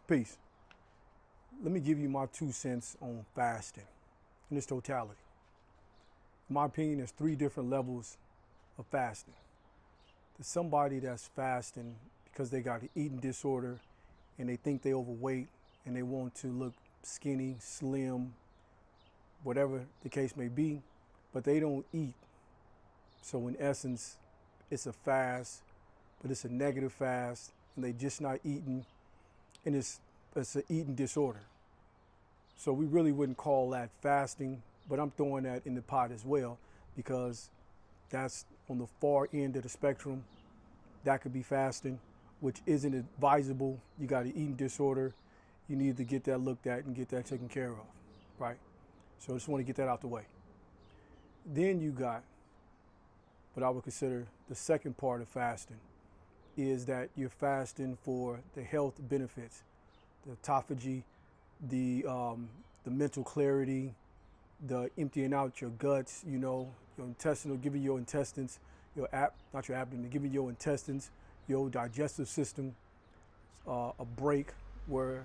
Peace. Let me give you my 2 cents on fasting in its totality. In my opinion, there's 3 different levels of fasting. There's somebody that's fasting because they got an eating disorder and they think they're overweight and they want to look skinny, slim, whatever the case may be, but they don't eat. So in essence, it's a fast, but it's a negative fast, and they just not eating, and it's an eating disorder. So we really wouldn't call that fasting, but I'm throwing that in the pot as well because that's on the far end of the spectrum. That could be fasting, which isn't advisable. You got an eating disorder. You need to get that looked at and get that taken care of, right? So I just want to get that out the way. Then you got what I would consider the second part of fasting is that you're fasting for the health benefits, the autophagy, the mental clarity, the emptying out your guts, your intestinal, giving your intestines, not your abdomen, giving your intestines, your digestive system a break where,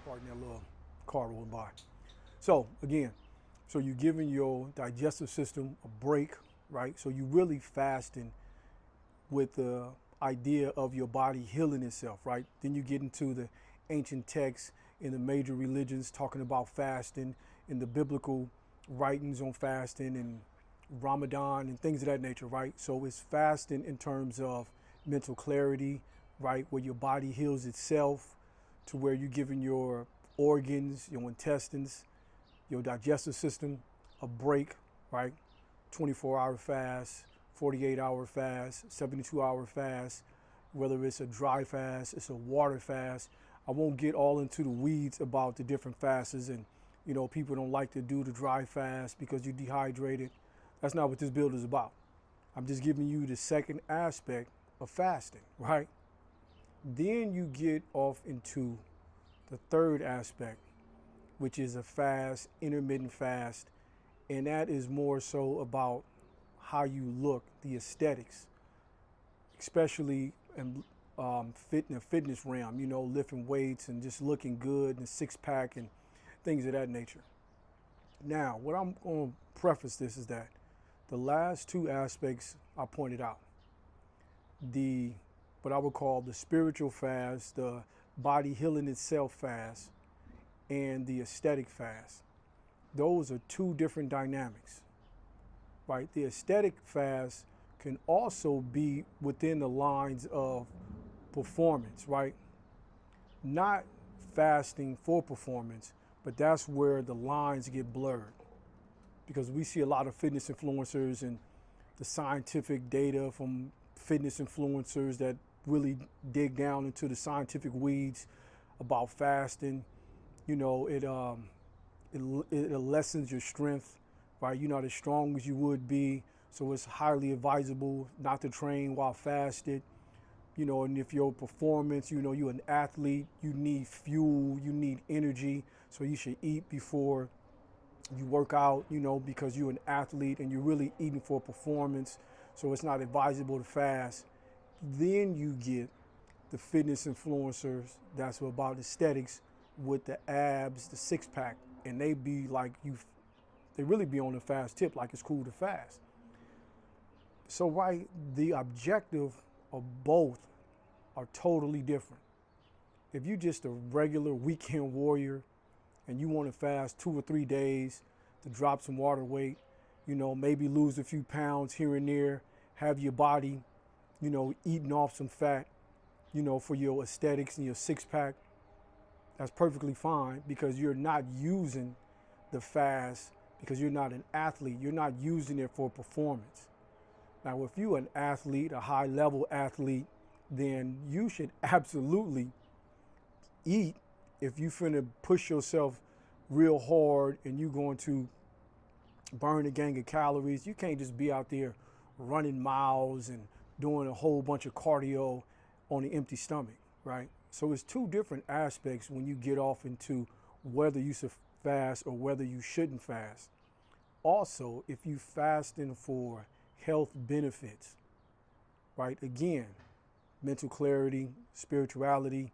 pardon that little car rolling by. So again, you're giving your digestive system a break, right? So you really fasting with the idea of your body healing itself, right? Then you get into the ancient texts in the major religions talking about fasting, in the biblical writings on fasting and Ramadan and things of that nature, right? So it's fasting in terms of mental clarity, right? Where your body heals itself to where you're giving your organs, your intestines, your digestive system a break, right? 24-hour fast, 48-hour fast, 72-hour fast, whether it's a dry fast, it's a water fast. I won't get all into the weeds about the different fasts and, people don't like to do the dry fast because you're dehydrated. That's not what this build is about. I'm just giving you the second aspect of fasting, right? Then you get off into the third aspect, which is a fast, intermittent fast, and that is more so about how you look, the aesthetics, especially in the fitness realm, lifting weights and just looking good and six-pack and things of that nature. Now, what I'm going to preface this is that the last 2 aspects I pointed out, what I would call the spiritual fast, the body healing itself fast, and the aesthetic fast. Those are 2 different dynamics, right? The aesthetic fast can also be within the lines of performance, right? Not fasting for performance, but that's where the lines get blurred because we see a lot of fitness influencers and the scientific data from fitness influencers that really dig down into the scientific weeds about fasting. It lessens your strength, right? You're not as strong as you would be, so it's highly advisable not to train while fasted. And if your performance, you're an athlete, you need fuel, you need energy, so you should eat before you work out, because you're an athlete and you're really eating for performance, so it's not advisable to fast. Then you get the fitness influencers that's about aesthetics with the abs, the six-pack, and they be like they really be on the fast tip, like it's cool to fast. So, right, the objective of both are totally different. If you're just a regular weekend warrior and you want to fast 2 or 3 days to drop some water weight, maybe lose a few pounds here and there, have your body, eating off some fat, for your aesthetics and your six-pack, that's perfectly fine because you're not using the fast because you're not an athlete. You're not using it for performance. Now, if you're an athlete, a high-level athlete, then you should absolutely eat if you finna push yourself real hard and you're going to burn a gang of calories. You can't just be out there running miles and doing a whole bunch of cardio on an empty stomach, right? So it's 2 different aspects when you get off into whether you should fast or whether you shouldn't fast. Also, if you fasting for health benefits, right? Again, mental clarity, spirituality,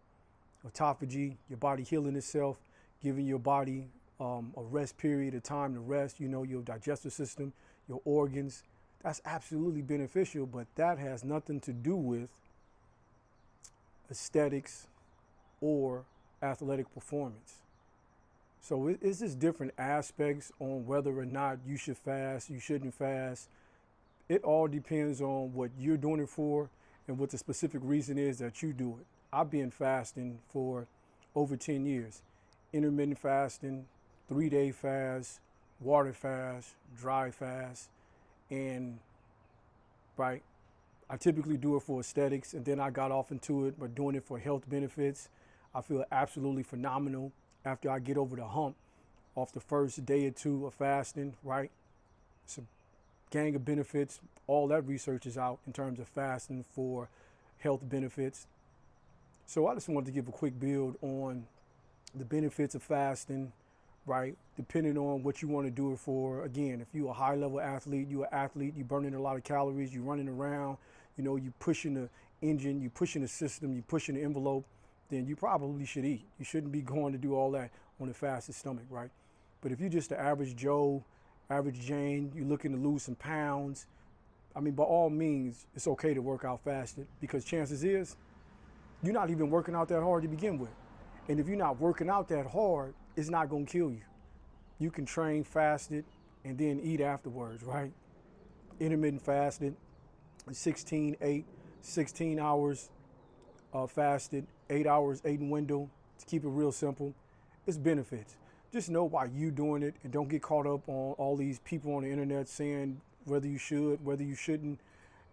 autophagy, your body healing itself, giving your body a rest period, a time to rest, your digestive system, your organs. That's absolutely beneficial, but that has nothing to do with aesthetics or athletic performance. So it's just different aspects on whether or not you should fast, you shouldn't fast. It all depends on what you're doing it for and what the specific reason is that you do it. I've been fasting for over 10 years. Intermittent fasting, 3-day fast, water fast, dry fast, and right, I typically do it for aesthetics, and then I got off into it by doing it for health benefits. I feel absolutely phenomenal after I get over the hump off the first day or two of fasting, right? It's a gang of benefits. All that research is out in terms of fasting for health benefits. So I just wanted to give a quick build on the benefits of fasting, right? Depending on what you want to do it for. Again, if you're a high-level athlete, you're burning a lot of calories, you're running around, you pushing the engine, you pushing the system, you pushing the envelope, then you probably should eat. You shouldn't be going to do all that on a fasted stomach, right? But if you're just the average Joe, average Jane, you're looking to lose some pounds, by all means, it's okay to work out fasted, because chances is you're not even working out that hard to begin with. And if you're not working out that hard, it's not going to kill you. You can train fasted and then eat afterwards, right? Intermittent fasting, 16 hours fasted, 8 hours, 8 in window. To keep it real simple, it's benefits. Just know why you doing it, and don't get caught up on all these people on the internet saying whether you should, whether you shouldn't.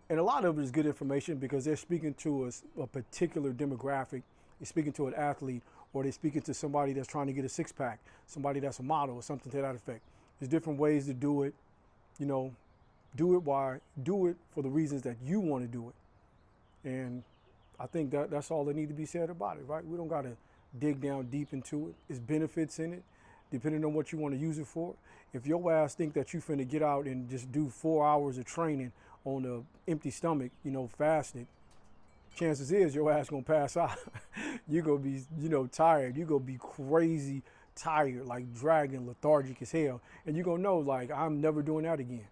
And a lot of it is good information because they're speaking to a particular demographic. They're speaking to an athlete, or they're speaking to somebody that's trying to get a six-pack, somebody that's a model or something to that effect. There's different ways to do it. Do it for the reasons that you want to do it. And I think that's all that needs to be said about it, right? We don't got to dig down deep into it. There's benefits in it, depending on what you want to use it for. If your ass think that you finna get out and just do 4 hours of training on an empty stomach, fasted, chances is your ass gonna pass out. You're gonna be, tired. You're gonna be crazy tired, like dragging, lethargic as hell. And you're gonna know, like, I'm never doing that again.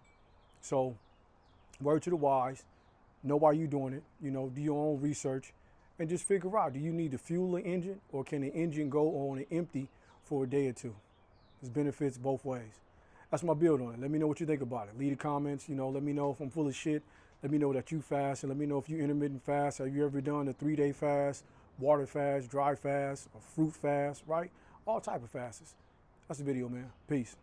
So, word to the wise, know why you're doing it, do your own research, and just figure out, do you need to fuel the engine, or can the engine go on an empty for a day or two? There's benefits both ways. That's my build on it. Let me know what you think about it. Leave the comments, let me know if I'm full of shit. Let me know that you fast, and let me know if you intermittent fast. Have you ever done a 3-day fast, water fast, dry fast, or fruit fast, right? All type of fasts. That's the video, man. Peace.